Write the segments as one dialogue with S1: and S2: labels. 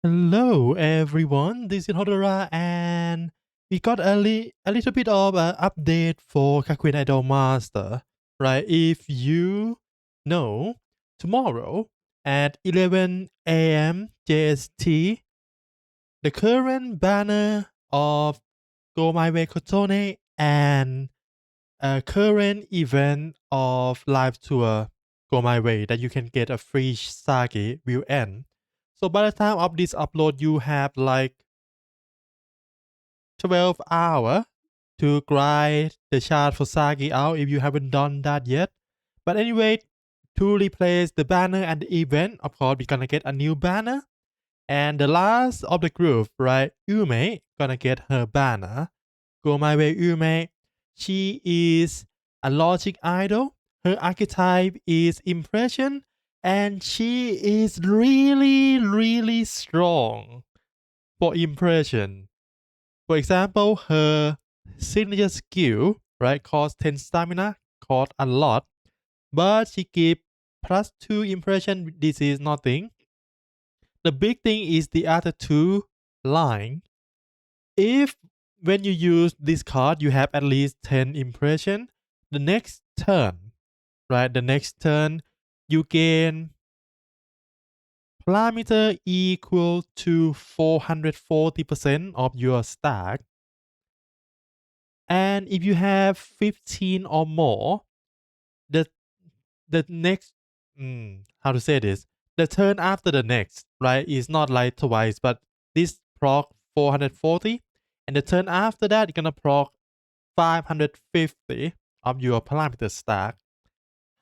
S1: Hello everyone, this is Hodora and we got a little bit of an update for Gakuen Idolmaster, right? If you know, tomorrow at 11 a.m. JST, the current banner of Go My Way Kotone and a current event of live tour Go My Way that you can get a free sake will end. So by the time of this upload, you have like 12 hours to grind the chart for sake out if you haven't done that yet. But anyway, to replace the banner and the event, of course, we're gonna get a new banner. And the last of the group, right, Ume, gonna get her banner. Go My Way Ume. She is a logic idol. Her archetype is impression. And she is really, really strong for impression. For example, her signature skill, right, costs 10 stamina, costs a lot. But she gives +2 impression. This is nothing. The big thing is the other two line. If when you use this card, you have at least 10 impression, the next turn, right? The next turn, you gain parameter equal to 440% of your stack. And if you have 15 or more, the next how to say this? The turn after the next, right, is not like twice, but this proc 440, and the turn after that, you're gonna proc 550 of your parameter stack.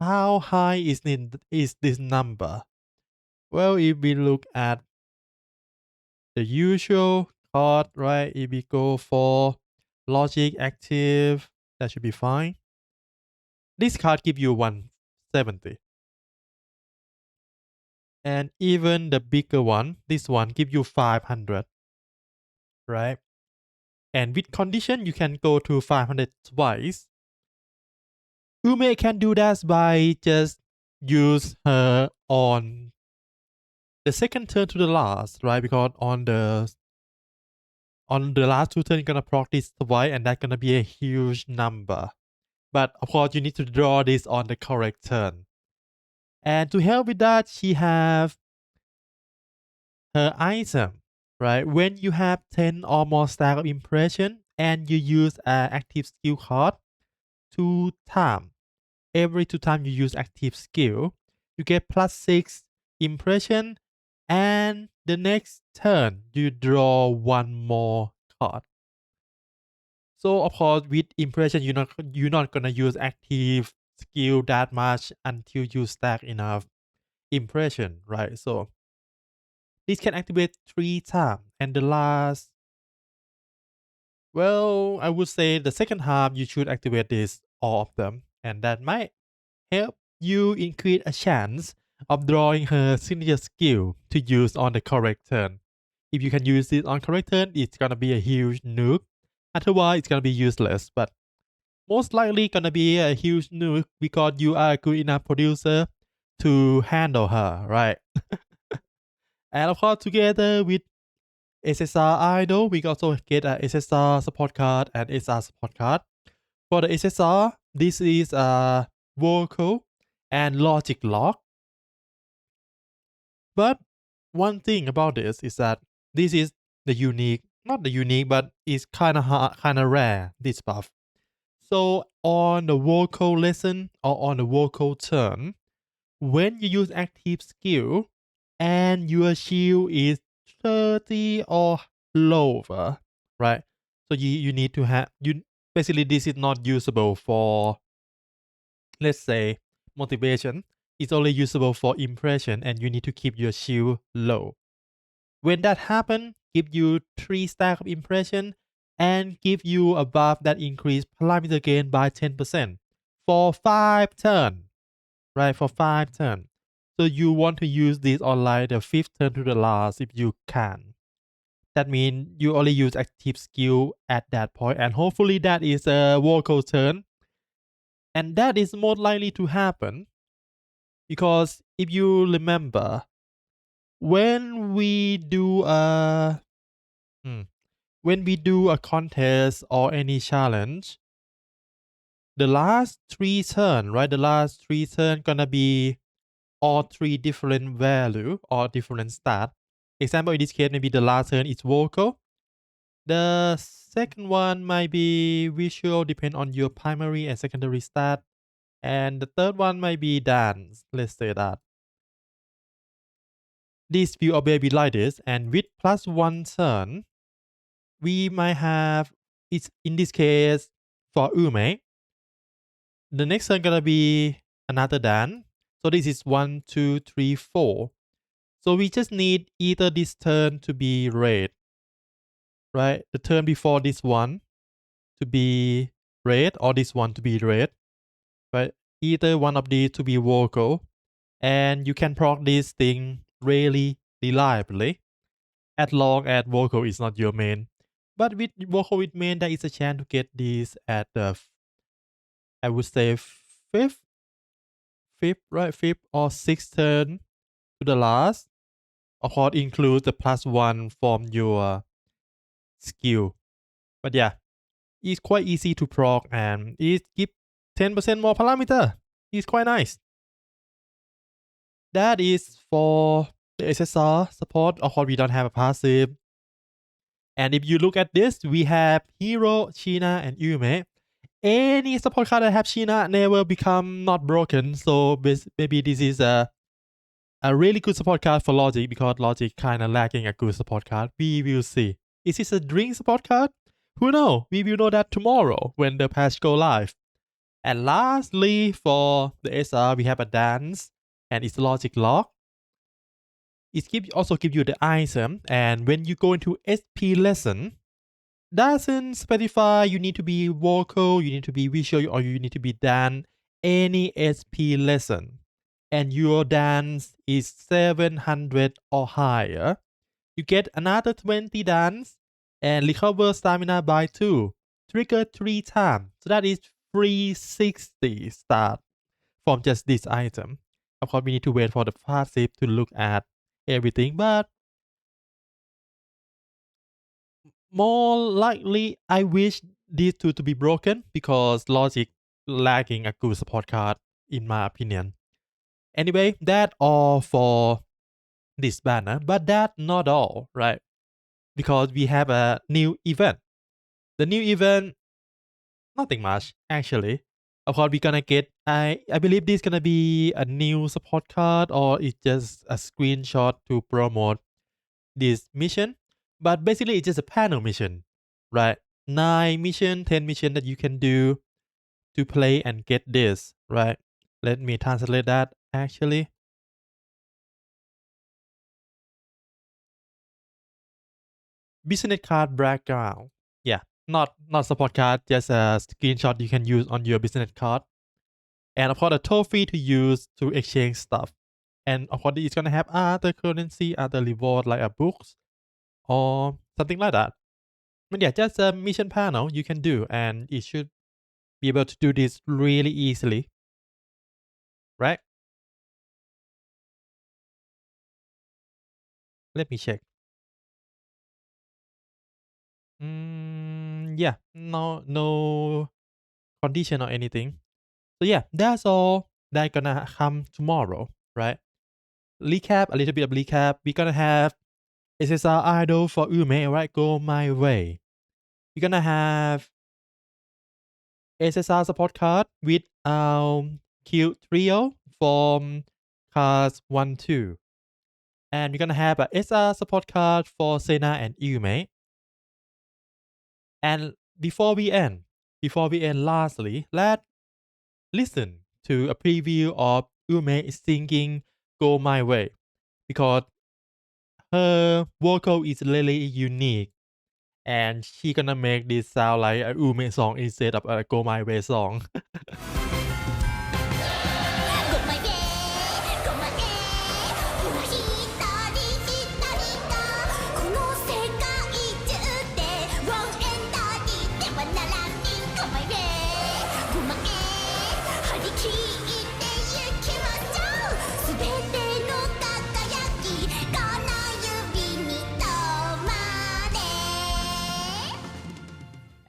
S1: How high is this number? Well, if we look at the usual card, right, if we go for logic active, that should be fine. This card gives you 170. And even the bigger one, this one gives you 500, right? And with condition, you can go to 500 twice. Ume can do that by just use her on the second turn to the last, right? Because on the last two turns, you're gonna proc this twice, and that's gonna be a huge number. But of course, you need to draw this on the correct turn. And to help with that, she have her item, right? When you have 10 or more stack of impression and you use an active skill card 2 times, every 2 times you use active skill, you get +6 impression, and the next turn you draw one more card. So of course, with impression, you're not gonna use active skill that much until you stack enough impression, right? So this can activate 3 times, and the last, well, I would say the second half you should activate this all of them, and that might help you increase a chance of drawing her signature skill to use on the correct turn. If you can use it on correct turn, it's gonna be a huge nuke. Otherwise, it's gonna be useless. But most likely gonna be a huge nuke because you are a good enough producer to handle her, right? And of course, together with SSR Idol, we also get a SSR support card and SR support card. For the SSR, this is a vocal and logic lock. But one thing about this is that this is the unique, not the unique, but it's kind of rare, this buff. So on the vocal lesson or on the vocal turn, when you use active skill and your shield is 30 or lower, right? So you need to have, you basically this is not usable for, let's say, motivation. It's only usable for impression, and you need to keep your shield low. When that happens, give you 3 stack of impression and give you above that increased parameter gain by 10% for 5 turn, right? For 5 turn. So you want to use this on like the 5th turn to the last if you can. That means you only use active skill at that point, and hopefully that is a vocal turn. And that is more likely to happen because if you remember, when we do a when we do a contest or any challenge, the last 3 turn, right? The last 3 turn gonna be all 3 different value or different stat. Example, in this case, maybe the last turn is vocal. The second one might be visual, depend on your primary and secondary stat. And the third one might be dance. Let's say that. This will be like this, and with +1 turn, we might have, it's in this case for Ume, the next turn gonna be another dance. So this is 1, 2, 3, 4. So we just need either this turn to be red, right? The turn before this one to be red or this one to be red, right? Either one of these to be vocal, and you can proc this thing really reliably as long as vocal is not your main. But with vocal with main, there is a chance to get this at the, I would say, fifth, right? Fifth or sixth turn to the last. Of course, include the +1 from your skill. But yeah, it's quite easy to proc and it gives 10% more parameter. It's quite nice. That is for the SSR support. Of course, we don't have a passive. And if you look at this, we have Hero, Sheena, and Yume. Any support card that have Sheena never become not broken. So maybe this is a really good support card for Logic, because Logic kind of lacking a good support card. We will see. Is this a drink support card? Who knows? We will know that tomorrow when the patch go live. And lastly, for the SR, we have a dance, and it's Logic Lock. It also give you the item, and when you go into SP lesson, doesn't specify you need to be vocal, you need to be visual, or you need to be dance. Any SP lesson, and your dance is 700 or higher, you get another 20 dance and recover stamina by 2. Trigger 3 times. So that is 360 start from just this item. Of course, we need to wait for the passive to look at everything, but more likely I wish these two to be broken, because Logic lacking a good support card in my opinion. Anyway, that all for this banner, but that not all, right? Because we have a new event. The new event, nothing much actually. Of course, we're gonna get, I believe this gonna be a new support card, or it's just a screenshot to promote this mission. But basically, it's just a panel mission, right? 9 mission, 10 mission that you can do to play and get this, right? Let me translate that actually. Business card background. Yeah, not support card, just a screenshot you can use on your business card. And of course, a trophy to use to exchange stuff. And of course, it's gonna have other currency, other reward like a books or something like that. But yeah, just a mission panel you can do, and it should be able to do this really easily, right? Let me check. Yeah, no condition or anything. So yeah, that's all that gonna come tomorrow, right? Recap, a little bit of recap. We're gonna have SSR Idol for Ume, right? Go My Way. We're gonna have SSR support card with cute trio from cards 1, 2. And we're gonna have a SR support card for Sena and Yume. And before we end, lastly, let's listen to a preview of Ume singing Go My Way, because her vocal is really unique, and she gonna make this sound like a Ume song instead of a Go My Way song.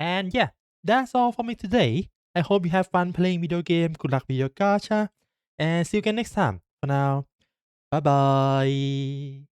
S1: And yeah, that's all for me today. I hope you have fun playing video game. Good luck with your gacha. And see you again next time. For now, bye bye.